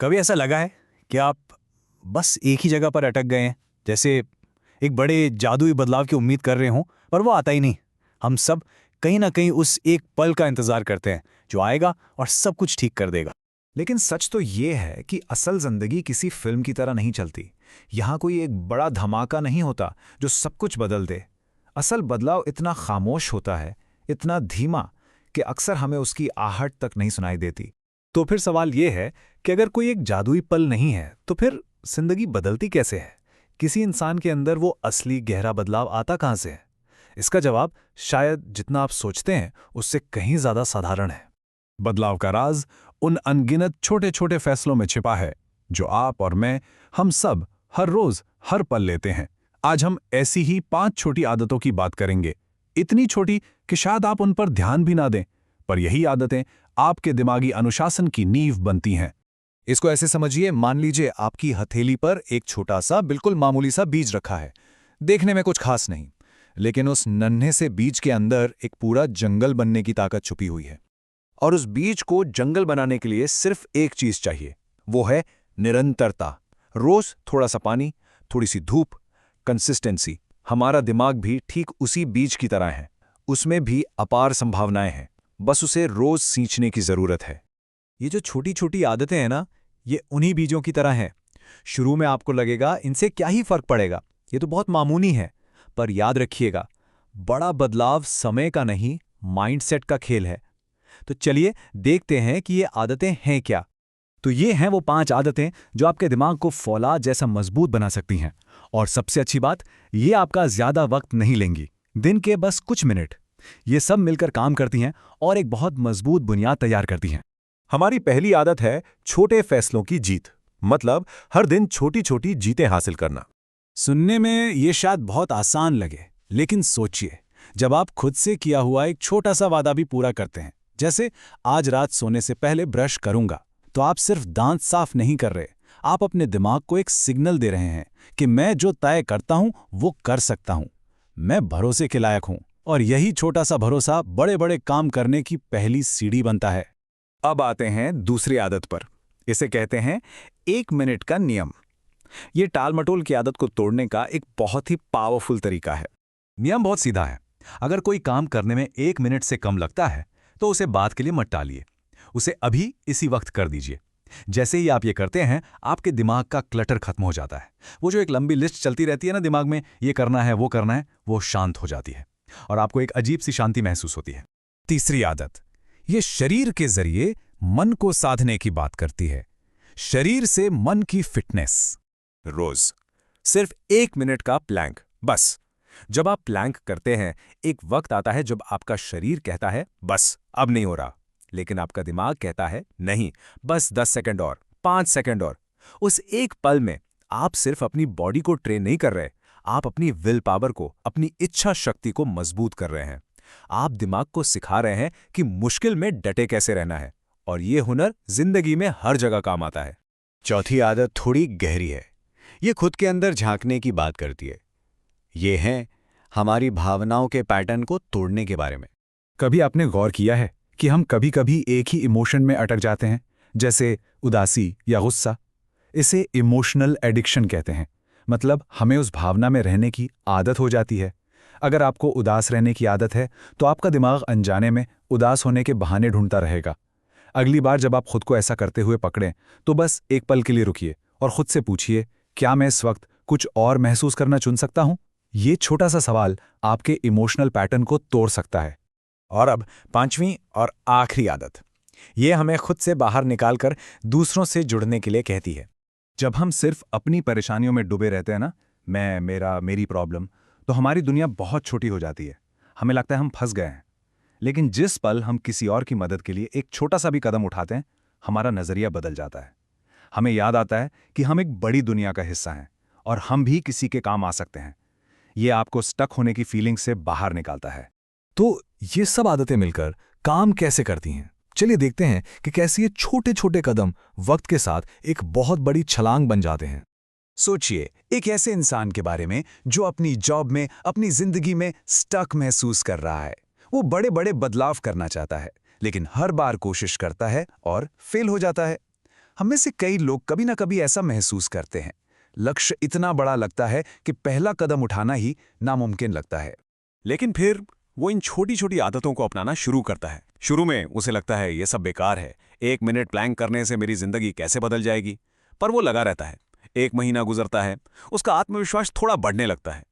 कभी ऐसा लगा है कि आप बस एक ही जगह पर अटक गए हैं, जैसे एक बड़े जादुई बदलाव की उम्मीद कर रहे हों, पर वो आता ही नहीं। हम सब कहीं ना कहीं उस एक पल का इंतजार करते हैं जो आएगा और सब कुछ ठीक कर देगा। लेकिन सच तो ये है कि असल जिंदगी किसी फिल्म की तरह नहीं चलती। यहाँ कोई एक बड़ा धमाका नहीं होता जो सब कुछ बदल दे। असल बदलाव इतना खामोश होता है, इतना धीमा कि अक्सर हमें उसकी आहट तक नहीं सुनाई देती। तो फिर सवाल ये है कि अगर कोई एक जादुई पल नहीं है, तो फिर जिंदगी बदलती कैसे है? किसी इंसान के अंदर वो असली गहरा बदलाव आता कहाँ से है? इसका जवाब शायद जितना आप सोचते हैं उससे कहीं ज्यादा साधारण है। बदलाव का राज उन अनगिनत छोटे छोटे फैसलों में छिपा है जो आप और मैं, हम सब हर रोज हर पल लेते हैं। आज हम ऐसी ही 5 छोटी आदतों की बात करेंगे, इतनी छोटी कि शायद आप उन पर ध्यान भी ना दें, पर यही आदतें आपके दिमागी अनुशासन की नींव बनती हैं। इसको ऐसे समझिए, मान लीजिए आपकी हथेली पर एक छोटा सा बिल्कुल मामूली सा बीज रखा है। देखने में कुछ खास नहीं, लेकिन उस नन्हे से बीज के अंदर एक पूरा जंगल बनने की ताकत छुपी हुई है। और उस बीज को जंगल बनाने के लिए सिर्फ एक चीज चाहिए, वो है निरंतरता। रोज थोड़ा सा पानी, थोड़ी सी धूप, कंसिस्टेंसी। हमारा दिमाग भी ठीक उसी बीज की तरह है, उसमें भी अपार संभावनाएं हैं, बस उसे रोज सींचने की जरूरत है। ये जो छोटी छोटी आदतें हैं ना, ये उन्हीं बीजों की तरह हैं। शुरू में आपको लगेगा इनसे क्या ही फर्क पड़ेगा, ये तो बहुत मामूली है। पर याद रखिएगा, बड़ा बदलाव समय का नहीं, माइंडसेट का खेल है। तो चलिए देखते हैं कि ये आदतें हैं क्या। तो ये हैं वो 5 आदतें जो आपके दिमाग को फौलाद जैसा मजबूत बना सकती हैं। और सबसे अच्छी बात, ये आपका ज्यादा वक्त नहीं लेंगी, दिन के बस कुछ मिनट। ये सब मिलकर काम करती हैं और एक बहुत मजबूत बुनियाद तैयार करती हैं। हमारी पहली आदत है छोटे फैसलों की जीत, मतलब हर दिन छोटी छोटी जीतें हासिल करना। सुनने में ये शायद बहुत आसान लगे, लेकिन सोचिए, जब आप खुद से किया हुआ एक छोटा सा वादा भी पूरा करते हैं, जैसे आज रात सोने से पहले ब्रश करूंगा, तो आप सिर्फ दांत साफ नहीं कर रहे, आप अपने दिमाग को एक सिग्नल दे रहे हैं कि मैं जो तय करता हूं वो कर सकता हूं, मैं भरोसे के लायक हूं। और यही छोटा सा भरोसा बड़े बड़े काम करने की पहली सीढ़ी बनता है। अब आते हैं दूसरी आदत पर। इसे कहते हैं 1 मिनट का नियम। ये टालमटोल की आदत को तोड़ने का एक बहुत ही पावरफुल तरीका है। नियम बहुत सीधा है। अगर कोई काम करने में 1 मिनट से कम लगता है, तो उसे बाद के लिए मत टालिए, उसे अभी इसी वक्त कर दीजिए। जैसे ही आप ये करते हैं, आपके दिमाग का क्लटर खत्म हो जाता है। वो जो एक लंबी लिस्ट चलती रहती है ना दिमाग में, ये करना है वो करना है, वो शांत हो जाती है और आपको एक अजीब सी शांति महसूस होती है। तीसरी आदत, ये शरीर के जरिए मन को साधने की बात करती है। शरीर से मन की फिटनेस। रोज सिर्फ 1 मिनट का प्लैंक, बस। जब आप प्लैंक करते हैं, एक वक्त आता है जब आपका शरीर कहता है बस अब नहीं हो रहा, लेकिन आपका दिमाग कहता है नहीं, बस 10 सेकंड और, 5 सेकंड और। उस एक पल में आप सिर्फ अपनी बॉडी को ट्रेन नहीं कर रहे, आप अपनी विल पावर को, अपनी इच्छा शक्ति को मजबूत कर रहे हैं। आप दिमाग को सिखा रहे हैं कि मुश्किल में डटे कैसे रहना है, और ये हुनर जिंदगी में हर जगह काम आता है। चौथी आदत थोड़ी गहरी है। ये खुद के अंदर झांकने की बात करती है। ये है हमारी भावनाओं के पैटर्न को तोड़ने के बारे में। कभी आपने गौर किया है कि हम कभी कभी एक ही इमोशन में अटक जाते हैं, जैसे उदासी या गुस्सा? इसे इमोशनल एडिक्शन कहते हैं। मतलब हमें उस भावना में रहने की आदत हो जाती है। अगर आपको उदास रहने की आदत है, तो आपका दिमाग अनजाने में उदास होने के बहाने ढूंढता रहेगा। अगली बार जब आप खुद को ऐसा करते हुए पकड़ें, तो बस एक पल के लिए रुकिए और खुद से पूछिए, क्या मैं इस वक्त कुछ और महसूस करना चुन सकता हूं? ये छोटा सा सवाल आपके इमोशनल पैटर्न को तोड़ सकता है। और अब 5वीं और आखिरी आदत, ये हमें खुद से बाहर निकालकर दूसरों से जुड़ने के लिए कहती है। जब हम सिर्फ अपनी परेशानियों में डूबे रहते हैं ना, मैं, मेरा, मेरी प्रॉब्लम, तो हमारी दुनिया बहुत छोटी हो जाती है। हमें लगता है हम फंस गए हैं। लेकिन जिस पल हम किसी और की मदद के लिए एक छोटा सा भी कदम उठाते हैं, हमारा नजरिया बदल जाता है। हमें याद आता है कि हम एक बड़ी दुनिया का हिस्सा हैं और हम भी किसी के काम आ सकते हैं। ये आपको स्टक होने की फीलिंग से बाहर निकालता है। तो ये सब आदतें मिलकर काम कैसे करती हैं? चलिए देखते हैं कि कैसे ये छोटे छोटे कदम वक्त के साथ एक बहुत बड़ी छलांग बन जाते हैं। सोचिए एक ऐसे इंसान के बारे में जो अपनी जॉब में, अपनी जिंदगी में स्टक महसूस कर रहा है। वो बड़े बड़े बदलाव करना चाहता है, लेकिन हर बार कोशिश करता है और फेल हो जाता है। हम में से कई लोग कभी ना कभी ऐसा महसूस करते हैं। लक्ष्य इतना बड़ा लगता है कि पहला कदम उठाना ही नामुमकिन लगता है। लेकिन फिर वो इन छोटी छोटी आदतों को अपनाना शुरू करता है। शुरू में उसे लगता है ये सब बेकार है, 1 मिनट प्लैंक करने से मेरी जिंदगी कैसे बदल जाएगी। पर वो लगा रहता है। 1 महीना गुजरता है, उसका आत्मविश्वास थोड़ा बढ़ने लगता है।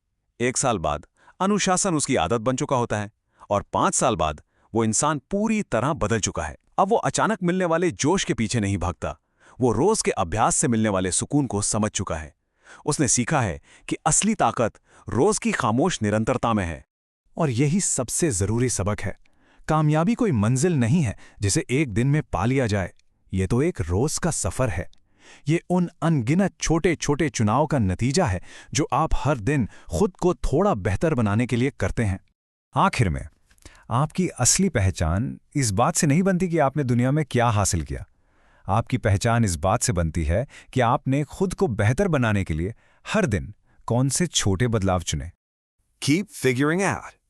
1 साल बाद अनुशासन उसकी आदत बन चुका होता है और 5 साल बाद वो इंसान पूरी तरह बदल चुका है। अब वो अचानक मिलने वाले जोश के पीछे नहीं भागता, वो रोज के अभ्यास से मिलने वाले सुकून को समझ चुका है। उसने सीखा है कि असली ताकत रोज की खामोश निरंतरता में है। और यही सबसे जरूरी सबक है। कामयाबी कोई मंजिल नहीं है जिसे एक दिन में पा लिया जाए। ये तो एक रोज का सफर है। ये उन अनगिनत छोटे छोटे चुनाव का नतीजा है जो आप हर दिन खुद को थोड़ा बेहतर बनाने के लिए करते हैं। आखिर में आपकी असली पहचान इस बात से नहीं बनती कि आपने दुनिया में क्या हासिल किया। आपकी पहचान इस बात से बनती है कि आपने खुद को बेहतर बनाने के लिए हर दिन कौन से छोटे बदलाव चुने। Keep figuring out.